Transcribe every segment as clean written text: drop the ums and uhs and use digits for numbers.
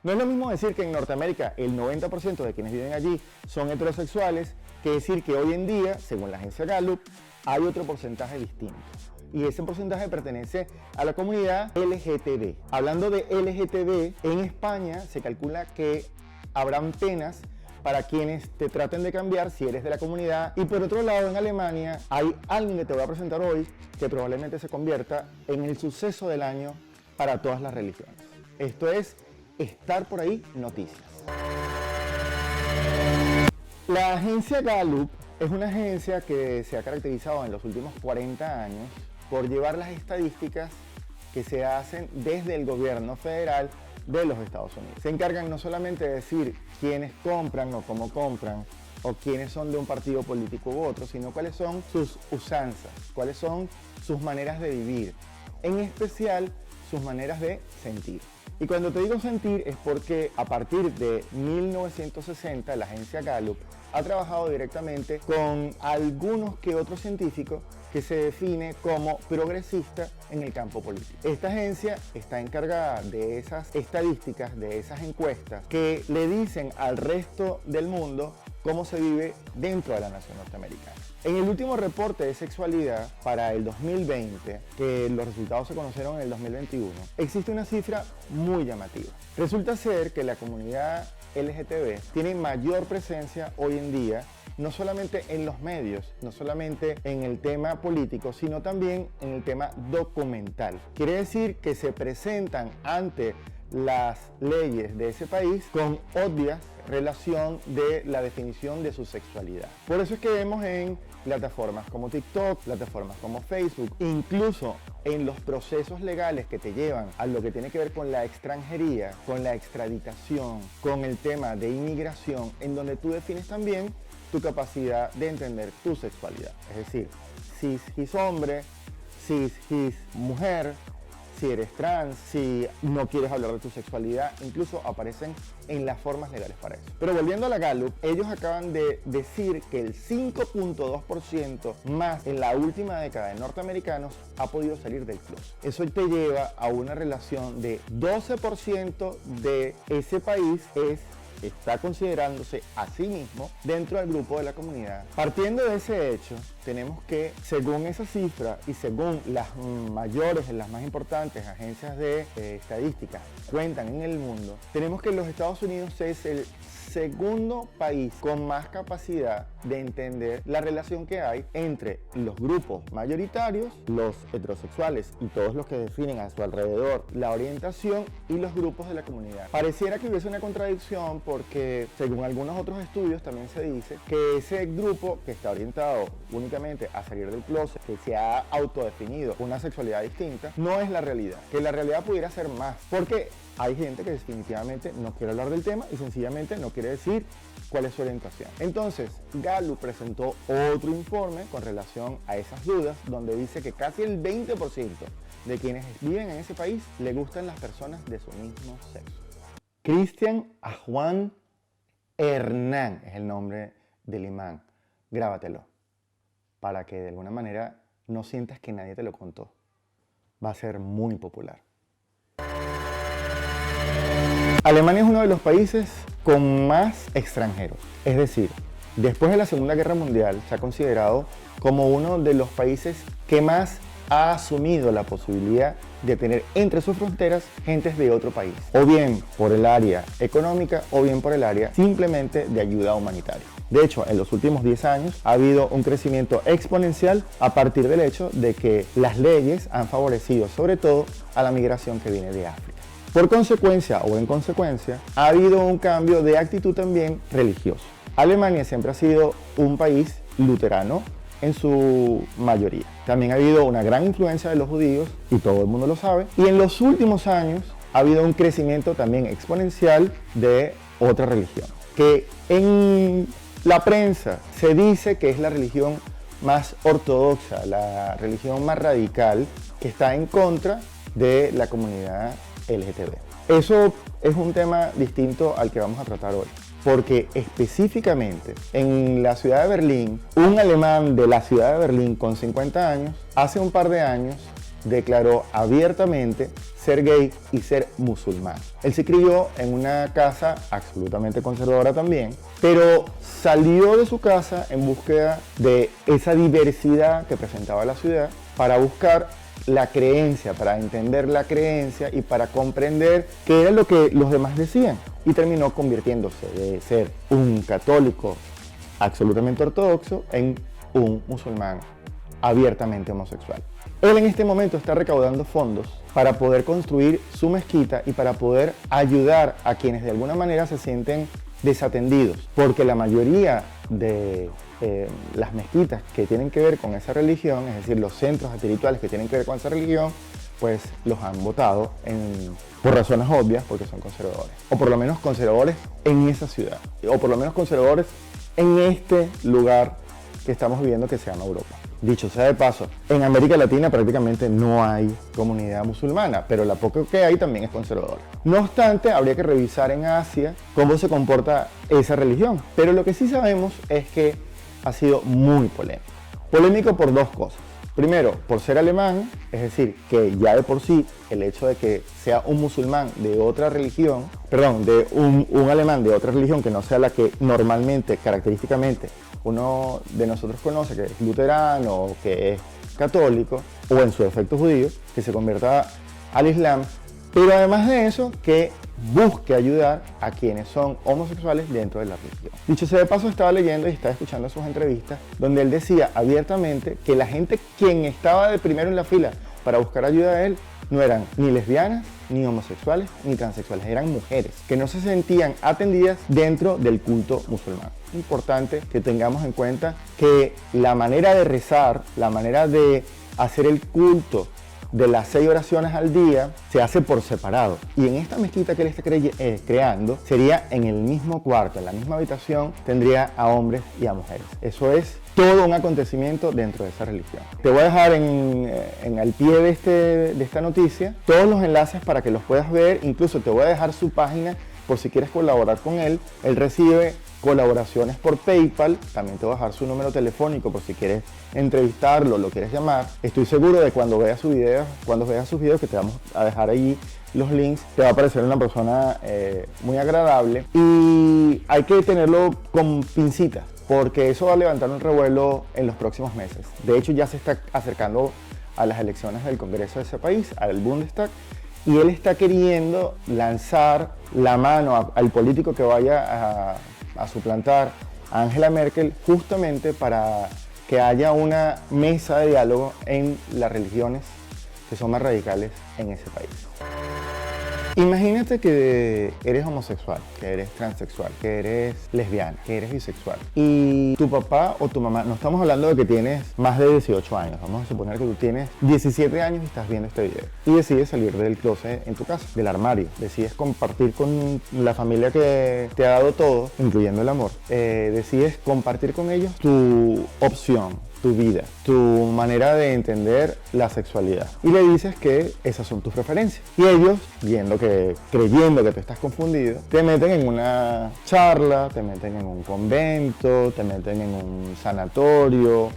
No es lo mismo decir que en Norteamérica el 90% de quienes viven allí son heterosexuales, que decir que hoy en día, según la agencia Gallup, hay otro porcentaje distinto. Y ese porcentaje pertenece a la comunidad LGTB. Hablando de LGTB, en España se calcula que habrán penas para quienes te traten de cambiar si eres de la comunidad. Y por otro lado, en Alemania hay alguien que te voy a presentar hoy que probablemente se convierta en el suceso del año para todas las religiones. Esto es Estar por ahí noticias. La agencia Gallup es una agencia que se ha caracterizado en los últimos 40 años por llevar las estadísticas que se hacen desde el gobierno federal de los Estados Unidos. Se encargan no solamente de decir quiénes compran o cómo compran, o quiénes son de un partido político u otro, sino cuáles son sus usanzas, cuáles son sus maneras de vivir, en especial sus maneras de sentir. Y cuando te digo sentir es porque a partir de 1960 la agencia Gallup ha trabajado directamente con algunos que otros científicos que se define como progresista en el campo político. Esta agencia está encargada de esas estadísticas, de esas encuestas que le dicen al resto del mundo cómo se vive dentro de la nación norteamericana. En el último reporte de sexualidad para el 2020, que los resultados se conocieron en el 2021, existe una cifra muy llamativa. Resulta ser que la comunidad LGTB tiene mayor presencia hoy en día, no solamente en los medios, no solamente en el tema político, sino también en el tema documental. Quiere decir que se presentan ante las leyes de ese país con obvia relación de la definición de su sexualidad. Por eso es que vemos en plataformas como TikTok, plataformas como Facebook, incluso en los procesos legales que te llevan a lo que tiene que ver con la extranjería, con la extraditación, con el tema de inmigración, en donde tú defines también tu capacidad de entender tu sexualidad. Es decir, cis hombre, cis mujer, si eres trans, si no quieres hablar de tu sexualidad, incluso aparecen en las formas legales para eso. Pero volviendo a la Gallup, ellos acaban de decir que el 5.2% más en la última década de norteamericanos ha podido salir del closet. Eso te lleva a una relación de 12% de ese país está considerándose a sí mismo dentro del grupo de la comunidad. Partiendo de ese hecho, tenemos que, según esa cifra y según las mayores, las más importantes agencias de estadística cuentan en el mundo, tenemos que los Estados Unidos es el segundo país con más capacidad de entender la relación que hay entre los grupos mayoritarios, los heterosexuales y todos los que definen a su alrededor la orientación, y los grupos de la comunidad. Pareciera que hubiese una contradicción porque, según algunos otros estudios, también se dice que ese grupo que está orientado únicamente a salir del closet, que se ha autodefinido una sexualidad distinta, no es la realidad. Que la realidad pudiera ser más, porque hay gente que definitivamente no quiere hablar del tema y sencillamente no quiere decir cuál es su orientación. Entonces, Gallup presentó otro informe con relación a esas dudas, donde dice que casi el 20% de quienes viven en ese país le gustan las personas de su mismo sexo. Cristian Juan Hernán es el nombre del imán. Grábatelo, para que de alguna manera no sientas que nadie te lo contó. Va a ser muy popular. Alemania es uno de los países con más extranjeros. Es decir, después de la Segunda Guerra Mundial se ha considerado como uno de los países que más ha asumido la posibilidad de tener entre sus fronteras gentes de otro país, o bien por el área económica o bien por el área simplemente de ayuda humanitaria. De hecho, en los últimos 10 años ha habido un crecimiento exponencial a partir del hecho de que las leyes han favorecido sobre todo a la migración que viene de África. Por consecuencia o en consecuencia, ha habido un cambio de actitud también religioso. Alemania siempre ha sido un país luterano en su mayoría. También ha habido una gran influencia de los judíos, y todo el mundo lo sabe. Y en los últimos años ha habido un crecimiento también exponencial de otra religión, que en la prensa se dice que es la religión más ortodoxa, la religión más radical, que está en contra de la comunidad LGTB. Eso es un tema distinto al que vamos a tratar hoy, porque específicamente en la ciudad de Berlín, un alemán de la ciudad de Berlín con 50 años, hace un par de años declaró abiertamente ser gay y ser musulmán. Él se crió en una casa absolutamente conservadora también, pero salió de su casa en búsqueda de esa diversidad que presentaba la ciudad para buscar la creencia, para entender la creencia y para comprender qué era lo que los demás decían. Y terminó convirtiéndose de ser un católico absolutamente ortodoxo en un musulmán abiertamente homosexual. Él en este momento está recaudando fondos para poder construir su mezquita y para poder ayudar a quienes de alguna manera se sienten desatendidos, porque la mayoría de las mezquitas que tienen que ver con esa religión, es decir, los centros espirituales que tienen que ver con esa religión, pues los han votado por razones obvias, porque son conservadores, o por lo menos conservadores en esa ciudad, o por lo menos conservadores en este lugar que estamos viviendo que se llama Europa. Dicho sea de paso, en América Latina prácticamente no hay comunidad musulmana, pero la poca que hay también es conservadora. No obstante, habría que revisar en Asia cómo se comporta esa religión, pero lo que sí sabemos es que ha sido muy polémico. Polémico por dos cosas. Primero, por ser alemán, es decir, que ya de por sí el hecho de que sea un musulmán de otra religión, de un alemán de otra religión que no sea la que normalmente, característicamente, uno de nosotros conoce, que es luterano o que es católico, o en su defecto judío, que se convierta al Islam, pero además de eso, que busque ayudar a quienes son homosexuales dentro de la religión. Dicho sea de paso, estaba leyendo y estaba escuchando sus entrevistas, donde él decía abiertamente que la gente quien estaba de primero en la fila para buscar ayuda a él no eran ni lesbianas, ni homosexuales, ni transexuales, eran mujeres que no se sentían atendidas dentro del culto musulmán. Es importante que tengamos en cuenta que la manera de rezar, la manera de hacer el culto de las 6 oraciones al día se hace por separado, y en esta mezquita que él está creando sería en el mismo cuarto, en la misma habitación, tendría a hombres y a mujeres. Eso es todo un acontecimiento dentro de esa religión. Te voy a dejar al pie de esta noticia todos los enlaces para que los puedas ver, incluso te voy a dejar su página por si quieres colaborar con él. Él recibe colaboraciones por PayPal, también te voy a dejar su número telefónico por si quieres entrevistarlo, lo quieres llamar. Estoy seguro de cuando veas sus videos, que te vamos a dejar ahí los links, te va a parecer una persona muy agradable, y hay que tenerlo con pincitas, porque eso va a levantar un revuelo en los próximos meses. De hecho, ya se está acercando a las elecciones del Congreso de ese país, al Bundestag, y él está queriendo lanzar la mano al político que vaya a suplantar a Angela Merkel, justamente para que haya una mesa de diálogo en las religiones que son más radicales en ese país. Imagínate que eres homosexual, que eres transexual, que eres lesbiana, que eres bisexual, y tu papá o tu mamá, no estamos hablando de que tienes más de 18 años, vamos a suponer que tú tienes 17 años y estás viendo este video y decides salir del closet en tu casa, del armario, decides compartir con la familia que te ha dado todo, incluyendo el amor, decides compartir con ellos tu opción, tu vida, tu manera de entender la sexualidad, y le dices que esas son tus preferencias, y ellos, creyendo que tú estás confundido, te meten en una charla, te meten en un convento, te meten en un sanatorio,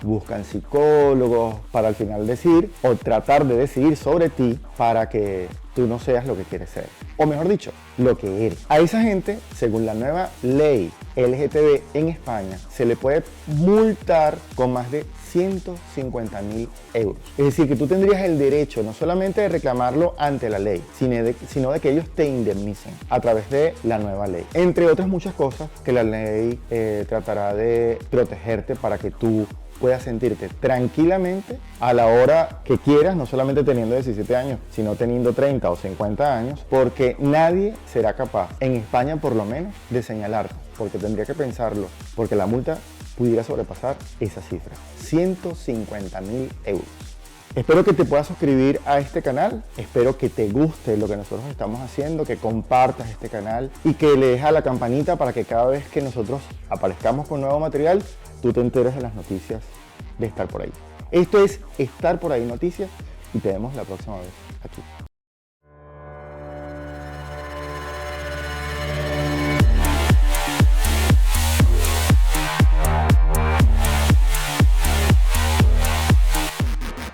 buscan psicólogos para al final decir o tratar de decidir sobre ti para que tú no seas lo que quieres ser, o mejor dicho, lo que eres. A esa gente, según la nueva ley LGTB en España, se le puede multar con más de 150.000 euros. Es decir, que tú tendrías el derecho no solamente de reclamarlo ante la ley, sino de que ellos te indemnicen a través de la nueva ley. Entre otras muchas cosas que la ley tratará de protegerte para que tú puedas sentirte tranquilamente a la hora que quieras, no solamente teniendo 17 años, sino teniendo 30 o 50 años, porque nadie será capaz, en España por lo menos, de señalarte, porque tendría que pensarlo, porque la multa pudiera sobrepasar esa cifra, 150.000 euros. Espero que te puedas suscribir a este canal, espero que te guste lo que nosotros estamos haciendo, que compartas este canal y que le des a la campanita para que cada vez que nosotros aparezcamos con nuevo material, tú te enteres de las noticias de Estar Por Ahí. Esto es Estar Por Ahí Noticias y te vemos la próxima vez aquí.